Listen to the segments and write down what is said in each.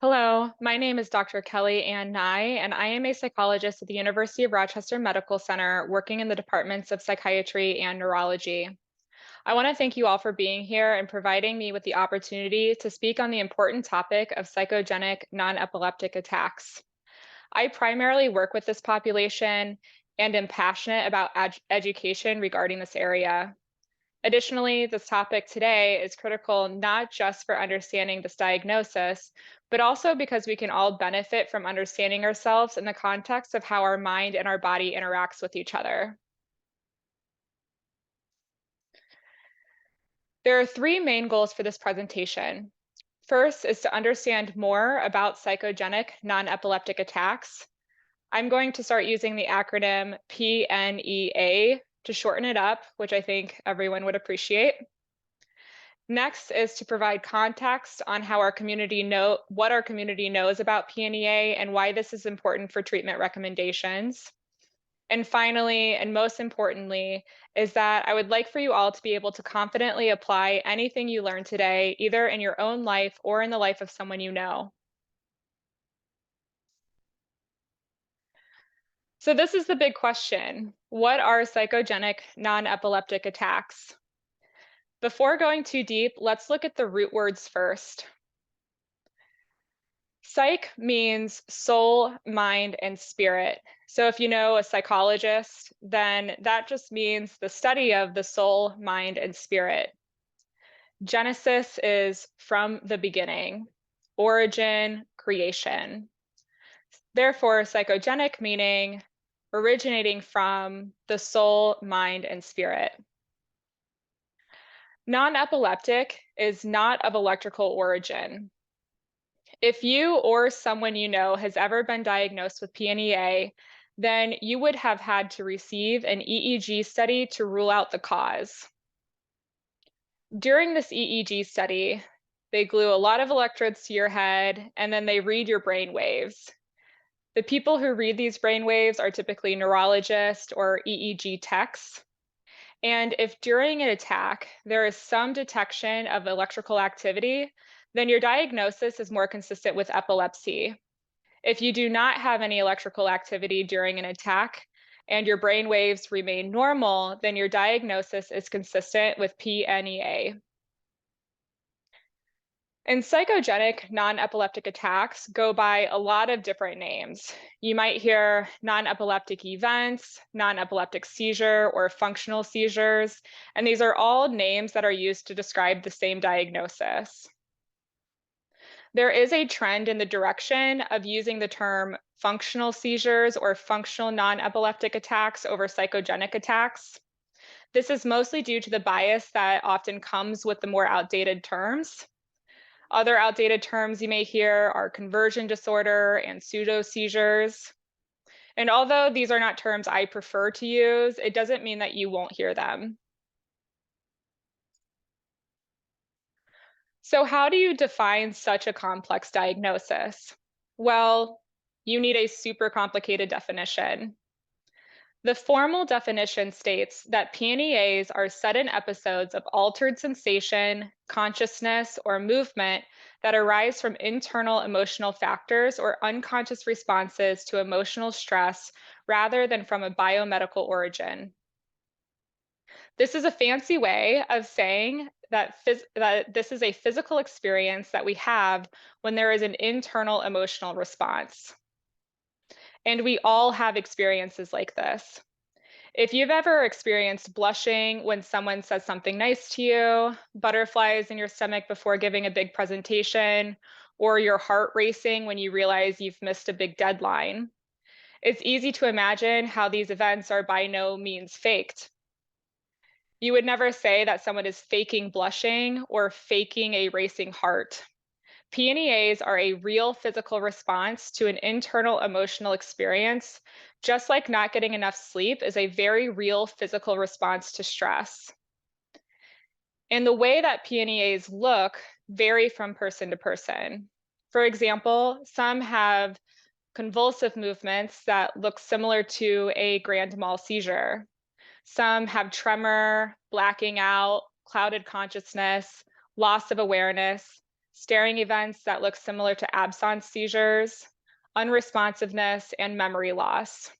Hello, my name is Dr. Kelly Ann Nye, and I am a psychologist at the University of Rochester Medical Center working in the departments of psychiatry and neurology. I want to thank you all for being here and providing me with the opportunity to speak on the important topic of psychogenic non-epileptic attacks. I primarily work with this population and am passionate about education regarding this area. Additionally, this topic today is critical not just for understanding this diagnosis, but also because we can all benefit from understanding ourselves in the context of how our mind and our body interacts with each other. There are three main goals for this presentation. First is to understand more about psychogenic non-epileptic attacks. I'm going to start using the acronym PNEA to shorten it up, which I think everyone would appreciate. Next is to provide context on how what our community knows about PNEA and why this is important for treatment recommendations. And finally, and most importantly, is that I would like for you all to be able to confidently apply anything you learned today, either in your own life or in the life of someone you know. So this is the big question. What are psychogenic non-epileptic attacks? Before going too deep, let's look at the root words first. Psych means soul, mind, and spirit. So if you know a psychologist, then that just means the study of the soul, mind, and spirit. Genesis is from the beginning, origin, creation. Therefore, psychogenic meaning originating from the soul, mind, and spirit. Non-epileptic is not of electrical origin. If you or someone you know has ever been diagnosed with PNEA, then you would have had to receive an EEG study to rule out the cause. During this EEG study, they glue a lot of electrodes to your head, and then they read your brain waves. The people who read these brain waves are typically neurologists or EEG techs. And if during an attack, there is some detection of electrical activity, then your diagnosis is more consistent with epilepsy. If you do not have any electrical activity during an attack and your brain waves remain normal, then your diagnosis is consistent with PNEA. And psychogenic non-epileptic attacks go by a lot of different names. You might hear non-epileptic events, non-epileptic seizure, or functional seizures, and these are all names that are used to describe the same diagnosis. There is a trend in the direction of using the term functional seizures or functional non-epileptic attacks over psychogenic attacks. This is mostly due to the bias that often comes with the more outdated terms. Other outdated terms you may hear are conversion disorder and pseudo seizures. And although these are not terms I prefer to use, it doesn't mean that you won't hear them. So how do you define such a complex diagnosis? Well, you need a super complicated definition. The formal definition states that PNEAs are sudden episodes of altered sensation, consciousness, or movement that arise from internal emotional factors or unconscious responses to emotional stress rather than from a biomedical origin. This is a fancy way of saying that this is a physical experience that we have when there is an internal emotional response. And we all have experiences like this. If you've ever experienced blushing when someone says something nice to you, butterflies in your stomach before giving a big presentation, or your heart racing when you realize you've missed a big deadline, it's easy to imagine how these events are by no means faked. You would never say that someone is faking blushing or faking a racing heart. PNEAs are a real physical response to an internal emotional experience, just like not getting enough sleep is a very real physical response to stress. And the way that PNEAs look vary from person to person. For example, some have convulsive movements that look similar to a grand mal seizure. Some have tremor, blacking out, clouded consciousness, loss of awareness. staring events that look similar to absence seizures, unresponsiveness, and memory loss.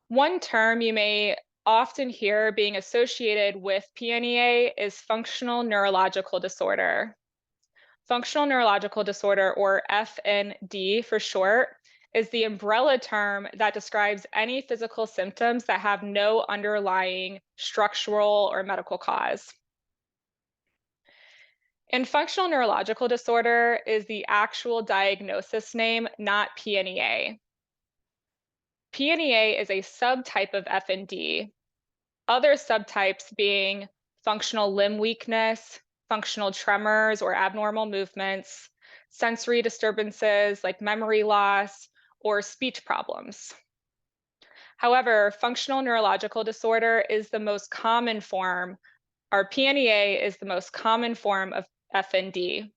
One term you may often hear being associated with PNEA is functional neurological disorder. Functional neurological disorder, or FND for short, is the umbrella term that describes any physical symptoms that have no underlying structural or medical cause. And functional neurological disorder is the actual diagnosis name, not PNEA. PNEA is a subtype of FND, other subtypes being functional limb weakness, functional tremors or abnormal movements, sensory disturbances like memory loss, or speech problems. However, functional neurological disorder is the most common form, or PNEA is the most common form of FND.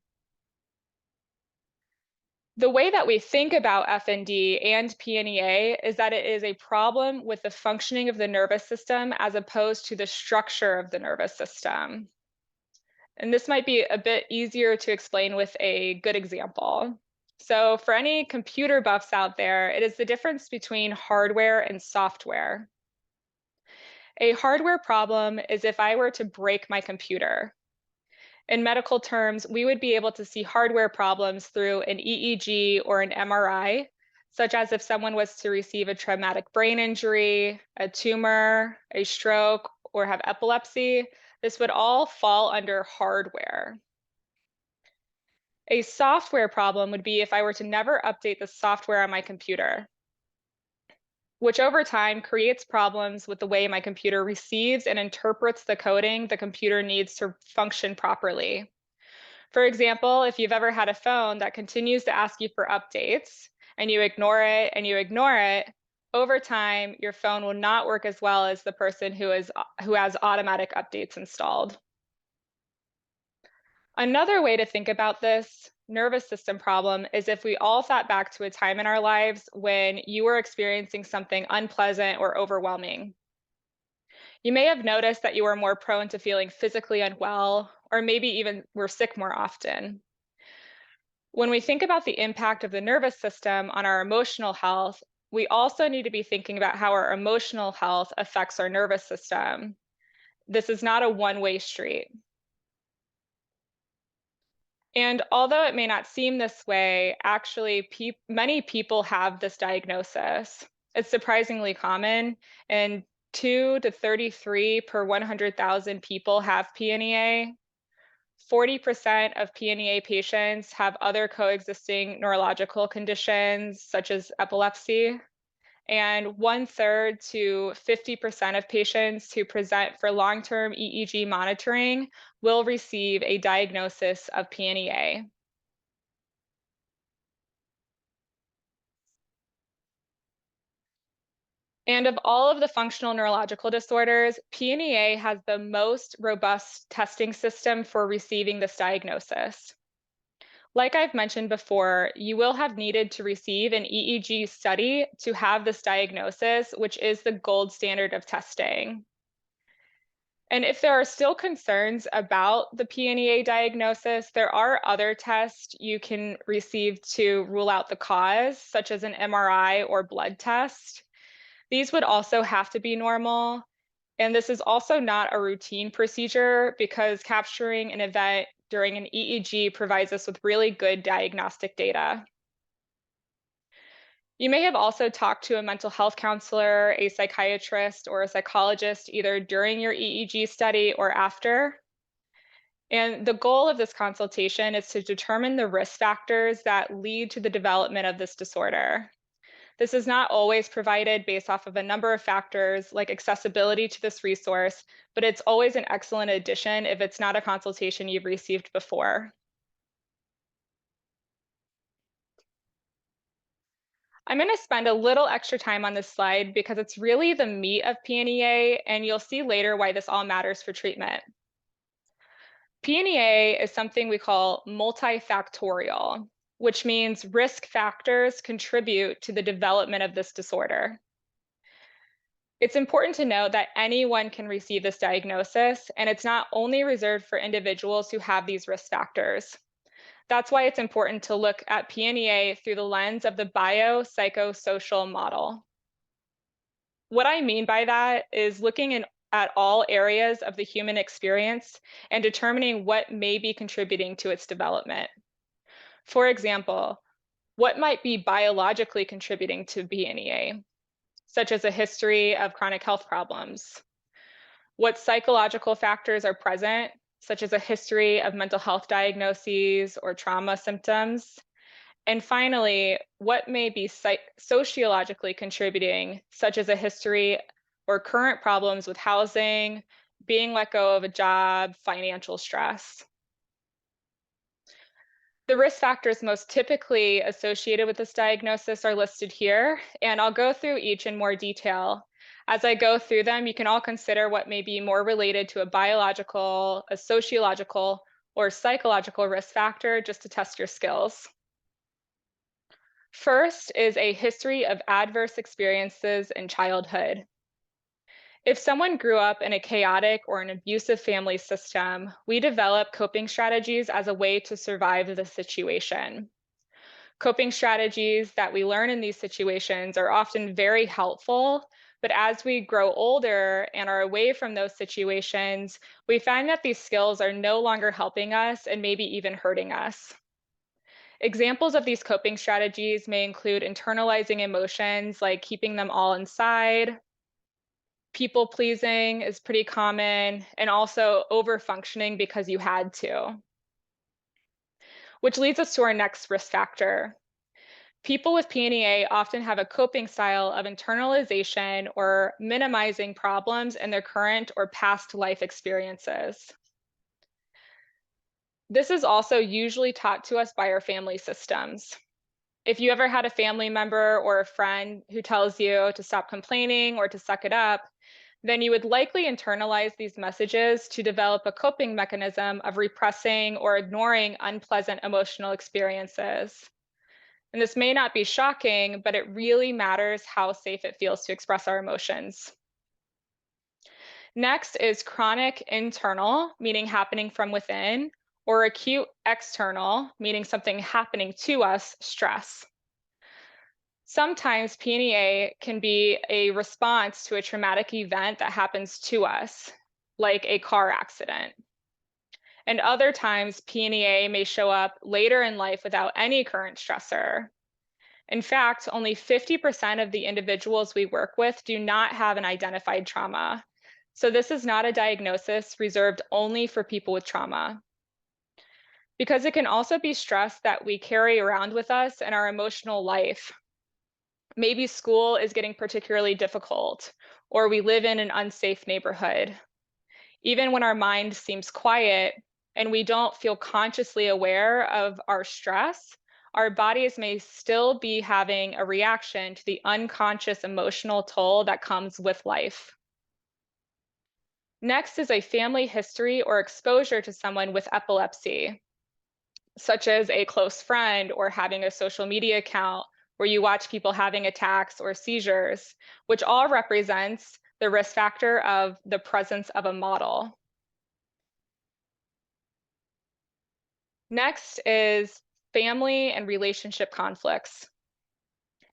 The way that we think about FND and PNEA is that it is a problem with the functioning of the nervous system as opposed to the structure of the nervous system. And this might be a bit easier to explain with a good example. So for any computer buffs out there, it is the difference between hardware and software. A hardware problem is if I were to break my computer. In medical terms, we would be able to see hardware problems through an EEG or an MRI, such as if someone was to receive a traumatic brain injury, a tumor, a stroke, or have epilepsy. This would all fall under hardware. A software problem would be if I were to never update the software on my computer, which over time creates problems with the way my computer receives and interprets the coding the computer needs to function properly. For example, if you've ever had a phone that continues to ask you for updates and you ignore it and you ignore it, over time, your phone will not work as well as the person who has automatic updates installed. Another way to think about this nervous system problem is if we all thought back to a time in our lives when you were experiencing something unpleasant or overwhelming. You may have noticed that you were more prone to feeling physically unwell, or maybe even were sick more often. When we think about the impact of the nervous system on our emotional health, we also need to be thinking about how our emotional health affects our nervous system. This is not a one-way street. And although it may not seem this way, actually, many people have this diagnosis. It's surprisingly common, and 2 to 33 per 100,000 people have PNEA. 40% of PNEA patients have other coexisting neurological conditions, such as epilepsy. And 1/3 to 50% of patients who present for long-term EEG monitoring will receive a diagnosis of PNEA. And of all of the functional neurological disorders, PNEA has the most robust testing system for receiving this diagnosis. Like I've mentioned before, you will have needed to receive an EEG study to have this diagnosis, which is the gold standard of testing. And if there are still concerns about the PNEA diagnosis, there are other tests you can receive to rule out the cause, such as an MRI or blood test. These would also have to be normal. And this is also not a routine procedure because capturing an event during an EEG provides us with really good diagnostic data. You may have also talked to a mental health counselor, a psychiatrist, or a psychologist either during your EEG study or after. And the goal of this consultation is to determine the risk factors that lead to the development of this disorder. This is not always provided based off of a number of factors like accessibility to this resource, but it's always an excellent addition if it's not a consultation you've received before. I'm going to spend a little extra time on this slide because it's really the meat of PNEA, and you'll see later why this all matters for treatment. PNEA is something we call multifactorial, which means risk factors contribute to the development of this disorder. It's important to note that anyone can receive this diagnosis, and it's not only reserved for individuals who have these risk factors. That's why it's important to look at PNEA through the lens of the biopsychosocial model. What I mean by that is at all areas of the human experience and determining what may be contributing to its development. For example, what might be biologically contributing to PNEA, such as a history of chronic health problems? What psychological factors are present, such as a history of mental health diagnoses or trauma symptoms? And finally, what may be sociologically contributing, such as a history or current problems with housing, being let go of a job, financial stress? The risk factors most typically associated with this diagnosis are listed here, and I'll go through each in more detail. As I go through them, you can all consider what may be more related to a biological, a sociological, or psychological risk factor just to test your skills. First is a history of adverse experiences in childhood. If someone grew up in a chaotic or an abusive family system, we develop coping strategies as a way to survive the situation. Coping strategies that we learn in these situations are often very helpful, but as we grow older and are away from those situations, we find that these skills are no longer helping us and maybe even hurting us. Examples of these coping strategies may include internalizing emotions like keeping them all inside. People pleasing is pretty common, and also over functioning because you had to. Which leads us to our next risk factor. People with PNEA often have a coping style of internalization or minimizing problems in their current or past life experiences. This is also usually taught to us by our family systems. If you ever had a family member or a friend who tells you to stop complaining or to suck it up, then you would likely internalize these messages to develop a coping mechanism of repressing or ignoring unpleasant emotional experiences. And this may not be shocking, but it really matters how safe it feels to express our emotions. Next is chronic internal, meaning happening from within, or acute external, meaning something happening to us, stress. Sometimes PNEA can be a response to a traumatic event that happens to us, like a car accident. And other times, PNEA may show up later in life without any current stressor. In fact, only 50% of the individuals we work with do not have an identified trauma. So this is not a diagnosis reserved only for people with trauma. Because it can also be stress that we carry around with us in our emotional life. Maybe school is getting particularly difficult, or we live in an unsafe neighborhood. Even when our mind seems quiet and we don't feel consciously aware of our stress, our bodies may still be having a reaction to the unconscious emotional toll that comes with life. Next is a family history or exposure to someone with epilepsy, such as a close friend or having a social media account where you watch people having attacks or seizures, which all represents the risk factor of the presence of a model. Next is family and relationship conflicts.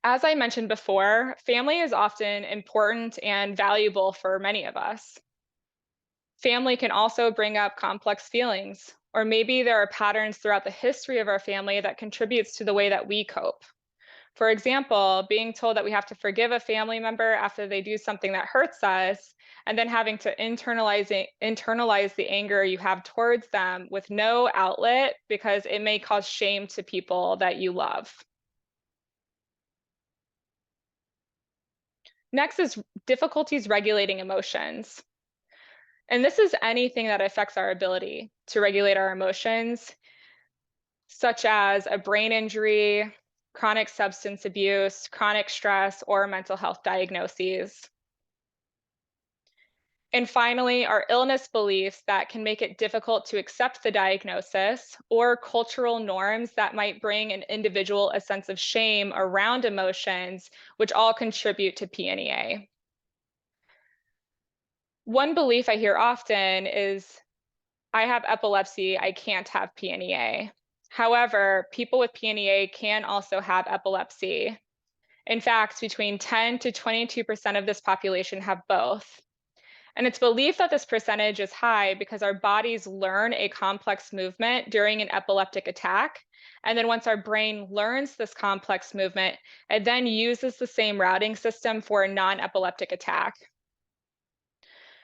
As I mentioned before, family is often important and valuable for many of us. Family can also bring up complex feelings, or maybe there are patterns throughout the history of our family that contributes to the way that we cope. For example, being told that we have to forgive a family member after they do something that hurts us, and then having to internalize the anger you have towards them with no outlet because it may cause shame to people that you love. Next is difficulties regulating emotions. And this is anything that affects our ability to regulate our emotions, such as a brain injury, chronic substance abuse, chronic stress, or mental health diagnoses. And finally, our illness beliefs that can make it difficult to accept the diagnosis, or cultural norms that might bring an individual a sense of shame around emotions, which all contribute to PNEA. One belief I hear often is, I have epilepsy, I can't have PNEA. However, people with PNEA can also have epilepsy. In fact, between 10 to 22% of this population have both. And it's believed that this percentage is high because our bodies learn a complex movement during an epileptic attack. And then once our brain learns this complex movement, it then uses the same routing system for a non-epileptic attack.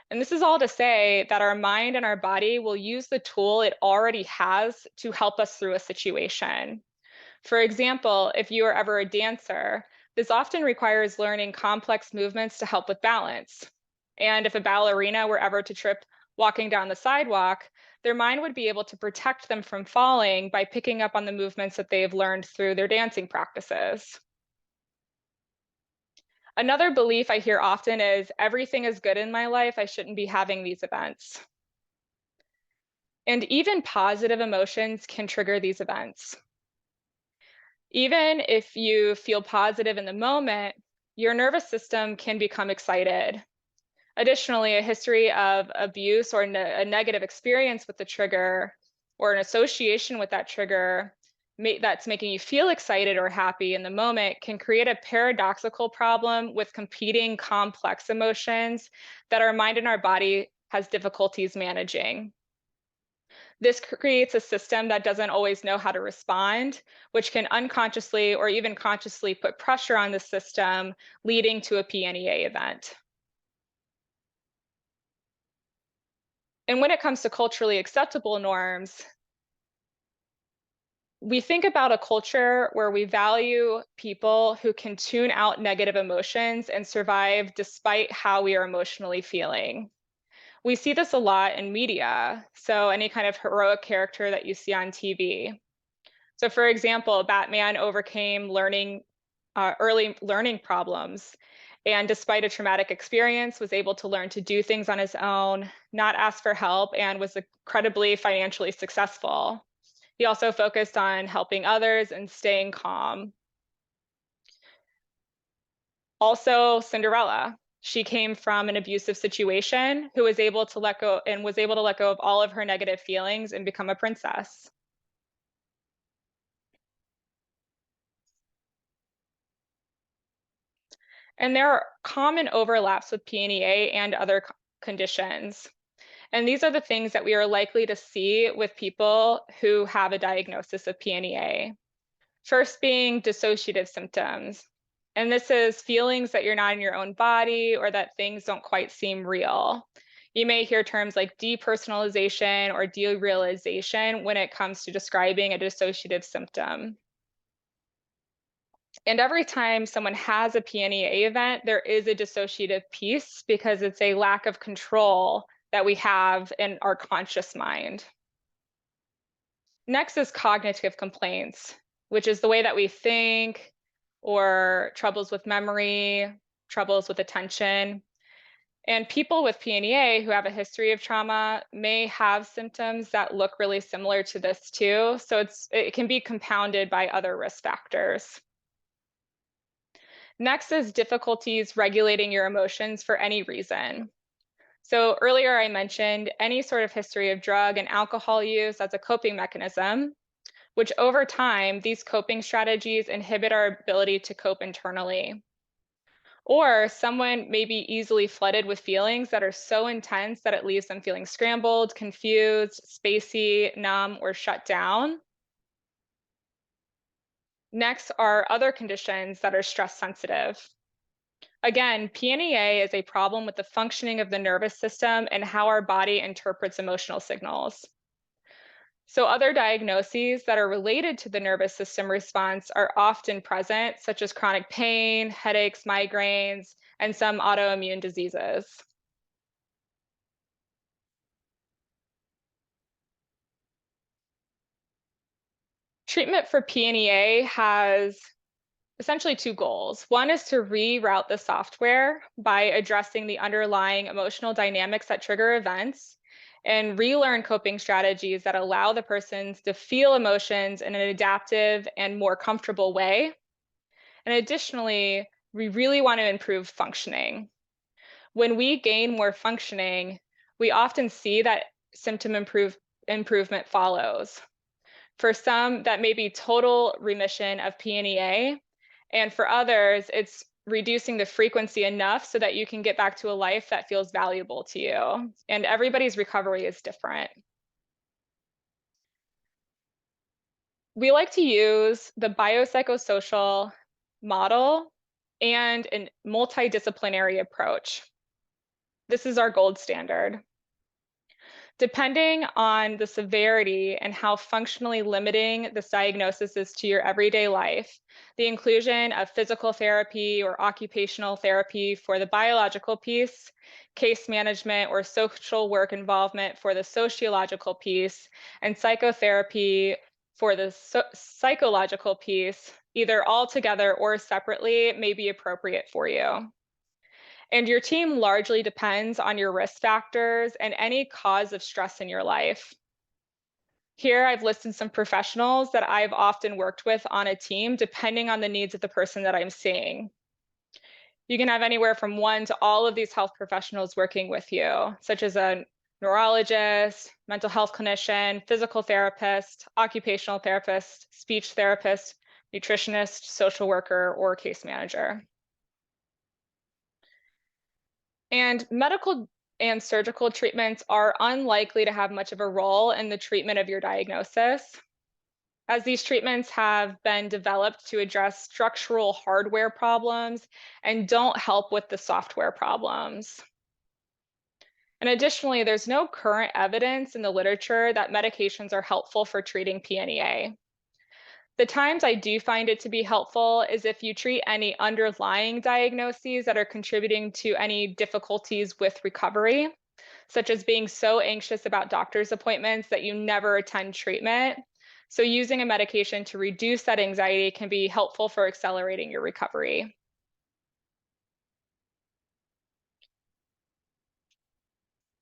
And this is all to say that our mind and our body will use the tool it already has to help us through a situation. For example, if you are ever a dancer, this often requires learning complex movements to help with balance. And if a ballerina were ever to trip walking down the sidewalk, their mind would be able to protect them from falling by picking up on the movements that they've learned through their dancing practices. Another belief I hear often is, everything is good in my life, I shouldn't be having these events. And even positive emotions can trigger these events. Even if you feel positive in the moment, your nervous system can become excited. Additionally, a history of abuse or a negative experience with the trigger, or an association with that trigger that's making you feel excited or happy in the moment, can create a paradoxical problem with competing complex emotions that our mind and our body has difficulties managing. This creates a system that doesn't always know how to respond, which can unconsciously or even consciously put pressure on the system, leading to a PNEA event. And when it comes to culturally acceptable norms, we think about a culture where we value people who can tune out negative emotions and survive despite how we are emotionally feeling. We see this a lot in media, so any kind of heroic character that you see on TV. So for example, Batman overcame early learning problems, and despite a traumatic experience, was able to learn to do things on his own, not ask for help, and was incredibly financially successful. He also focused on helping others and staying calm. Also, Cinderella. She came from an abusive situation who was able to let go of all of her negative feelings and become a princess. And there are common overlaps with PNEA and other conditions. And these are the things that we are likely to see with people who have a diagnosis of PNEA. First being dissociative symptoms. And this is feelings that you're not in your own body or that things don't quite seem real. You may hear terms like depersonalization or derealization when it comes to describing a dissociative symptom. And every time someone has a PNEA event, there is a dissociative piece because it's a lack of control that we have in our conscious mind. Next is cognitive complaints, which is the way that we think, or troubles with memory, troubles with attention. And people with PNEA who have a history of trauma may have symptoms that look really similar to this too. So it can be compounded by other risk factors. Next is difficulties regulating your emotions for any reason. So earlier I mentioned any sort of history of drug and alcohol use as a coping mechanism, which over time, these coping strategies inhibit our ability to cope internally. Or someone may be easily flooded with feelings that are so intense that it leaves them feeling scrambled, confused, spacey, numb, or shut down. Next are other conditions that are stress sensitive. Again, PNEA is a problem with the functioning of the nervous system and how our body interprets emotional signals. So other diagnoses that are related to the nervous system response are often present, such as chronic pain, headaches, migraines, and some autoimmune diseases. Treatment for PNEA has essentially two goals. One is to reroute the software by addressing the underlying emotional dynamics that trigger events, and relearn coping strategies that allow the persons to feel emotions in an adaptive and more comfortable way. And additionally, we really want to improve functioning. When we gain more functioning, we often see that symptom improvement follows. For some, that may be total remission of PNEA, and for others, it's reducing the frequency enough so that you can get back to a life that feels valuable to you. And everybody's recovery is different. We like to use the biopsychosocial model and a multidisciplinary approach. This is our gold standard. Depending on the severity and how functionally limiting this diagnosis is to your everyday life, the inclusion of physical therapy or occupational therapy for the biological piece, case management or social work involvement for the sociological piece, and psychotherapy for the psychological piece, either all together or separately, may be appropriate for you. And your team largely depends on your risk factors and any cause of stress in your life. Here, I've listed some professionals that I've often worked with on a team, depending on the needs of the person that I'm seeing. You can have anywhere from one to all of these health professionals working with you, such as a neurologist, mental health clinician, physical therapist, occupational therapist, speech therapist, nutritionist, social worker, or case manager. And medical and surgical treatments are unlikely to have much of a role in the treatment of your diagnosis, as these treatments have been developed to address structural hardware problems and don't help with the software problems. And additionally, there's no current evidence in the literature that medications are helpful for treating PNEA. The times I do find it to be helpful is if you treat any underlying diagnoses that are contributing to any difficulties with recovery, such as being so anxious about doctor's appointments that you never attend treatment. So using a medication to reduce that anxiety can be helpful for accelerating your recovery.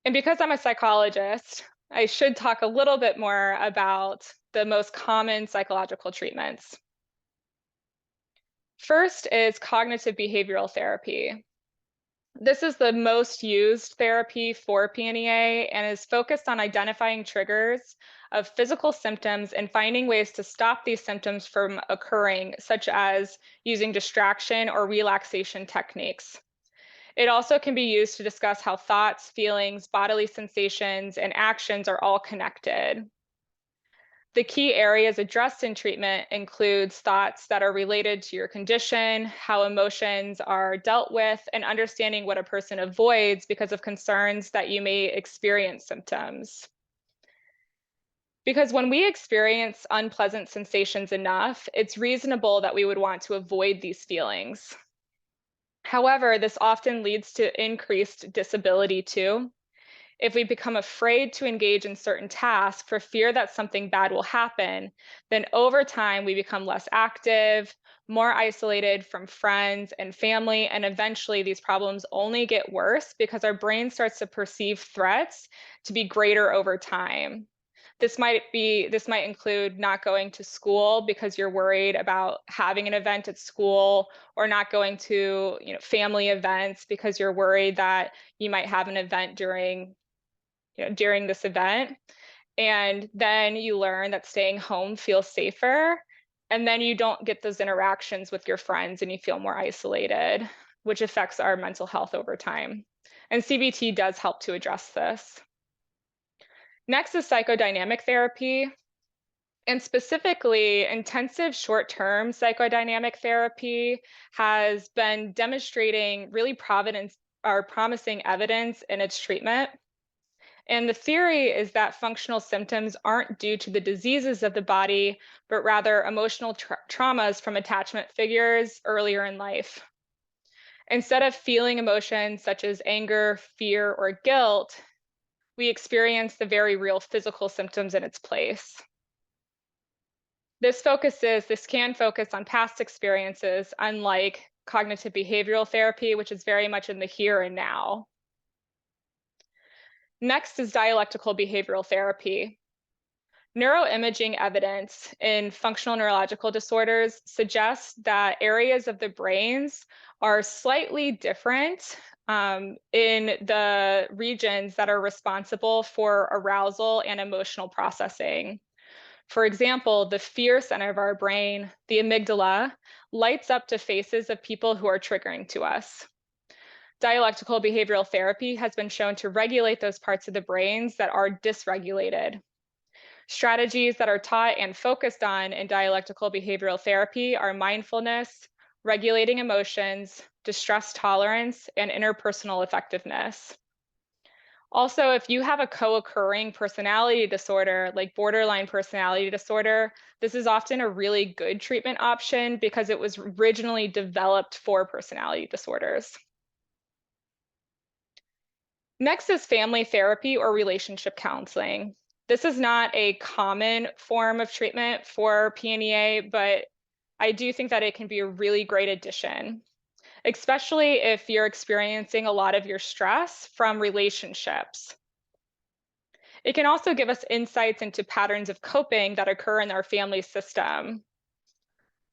And because I'm a psychologist, I should talk a little bit more about the most common psychological treatments. First is cognitive behavioral therapy. This is the most used therapy for PNEA and is focused on identifying triggers of physical symptoms and finding ways to stop these symptoms from occurring, such as using distraction or relaxation techniques. It also can be used to discuss how thoughts, feelings, bodily sensations, and actions are all connected. The key areas addressed in treatment includes thoughts that are related to your condition, how emotions are dealt with, and understanding what a person avoids because of concerns that you may experience symptoms. Because when we experience unpleasant sensations enough, it's reasonable that we would want to avoid these feelings. However, this often leads to increased disability too. If we become afraid to engage in certain tasks for fear that something bad will happen, then over time we become less active, more isolated from friends and family, and eventually these problems only get worse because our brain starts to perceive threats to be greater over time. This might include not going to school because you're worried about having an event at school, or not going to, family events because you're worried that you might have an event during this event. And then you learn that staying home feels safer. And then you don't get those interactions with your friends and you feel more isolated, which affects our mental health over time. And CBT does help to address this. Next is psychodynamic therapy. And specifically, intensive short-term psychodynamic therapy has been demonstrating really promising evidence in its treatment. And the theory is that functional symptoms aren't due to the diseases of the body, but rather emotional traumas from attachment figures earlier in life. Instead of feeling emotions such as anger, fear, or guilt, we experience the very real physical symptoms in its place. This can focus on past experiences, unlike cognitive behavioral therapy, which is very much in the here and now. Next is dialectical behavioral therapy. Neuroimaging evidence in functional neurological disorders suggests that areas of the brains are slightly different in the regions that are responsible for arousal and emotional processing. For example, the fear center of our brain, the amygdala, lights up to faces of people who are triggering to us. Dialectical behavioral therapy has been shown to regulate those parts of the brains that are dysregulated. Strategies that are taught and focused on in dialectical behavioral therapy are mindfulness, regulating emotions, distress tolerance, and interpersonal effectiveness. Also, if you have a co-occurring personality disorder, like borderline personality disorder, this is often a really good treatment option because it was originally developed for personality disorders. Next is family therapy or relationship counseling. This is not a common form of treatment for PNEA, but I do think that it can be a really great addition, especially if you're experiencing a lot of your stress from relationships. It can also give us insights into patterns of coping that occur in our family system.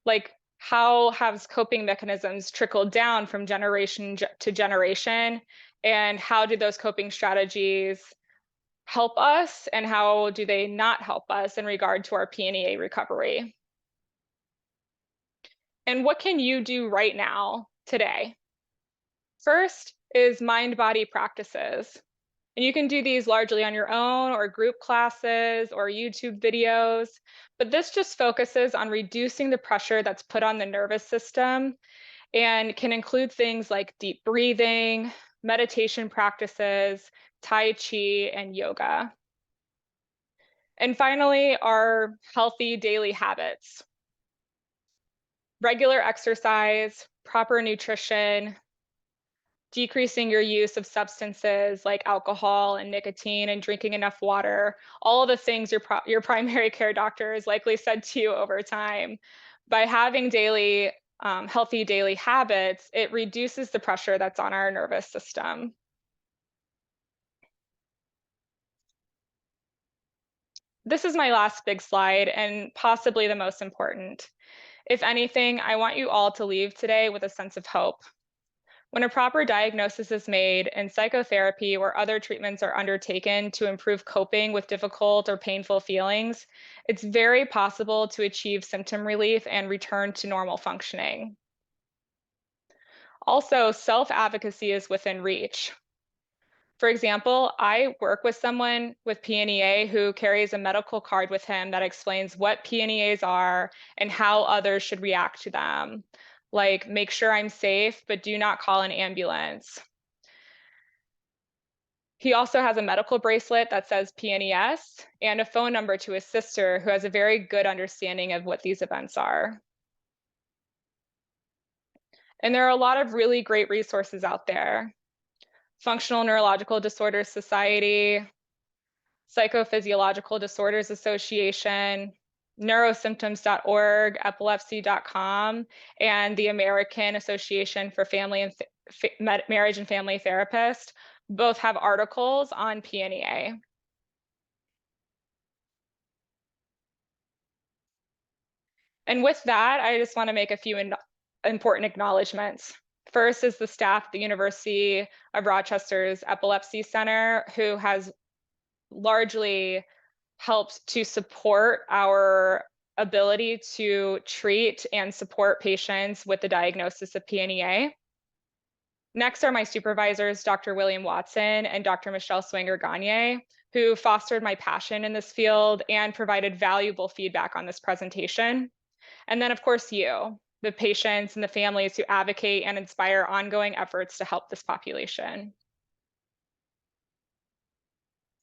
Like, how have coping mechanisms trickled down from generation to generation? And how do those coping strategies help us? And how do they not help us in regard to our PNEA recovery? And what can you do right now, today? First is mind-body practices. And you can do these largely on your own or group classes or YouTube videos, but this just focuses on reducing the pressure that's put on the nervous system and can include things like deep breathing, meditation practices, Tai Chi, and yoga. And finally, our healthy daily habits. Regular exercise, proper nutrition, decreasing your use of substances like alcohol and nicotine, and drinking enough water, all of the things your primary care doctor has likely said to you over time. By having healthy daily habits, it reduces the pressure that's on our nervous system. This is my last big slide and possibly the most important. If anything, I want you all to leave today with a sense of hope. When a proper diagnosis is made and psychotherapy or other treatments are undertaken to improve coping with difficult or painful feelings, it's very possible to achieve symptom relief and return to normal functioning. Also, self-advocacy is within reach. For example, I work with someone with PNEA who carries a medical card with him that explains what PNEAs are and how others should react to them. Like, make sure I'm safe, but do not call an ambulance. He also has a medical bracelet that says PNES and a phone number to his sister who has a very good understanding of what these events are. And there are a lot of really great resources out there. Functional Neurological Disorders Society, Psychophysiological Disorders Association, neurosymptoms.org, epilepsy.com, and the American Association for Marriage and Family Therapists both have articles on PNEA. And with that, I just want to make a few important acknowledgements. First is the staff at the University of Rochester's Epilepsy Center, who has largely helped to support our ability to treat and support patients with the diagnosis of PNEA. Next are my supervisors, Dr. William Watson and Dr. Michelle Swanger-Gagne, who fostered my passion in this field and provided valuable feedback on this presentation. And then, of course, you, the patients and the families who advocate and inspire ongoing efforts to help this population.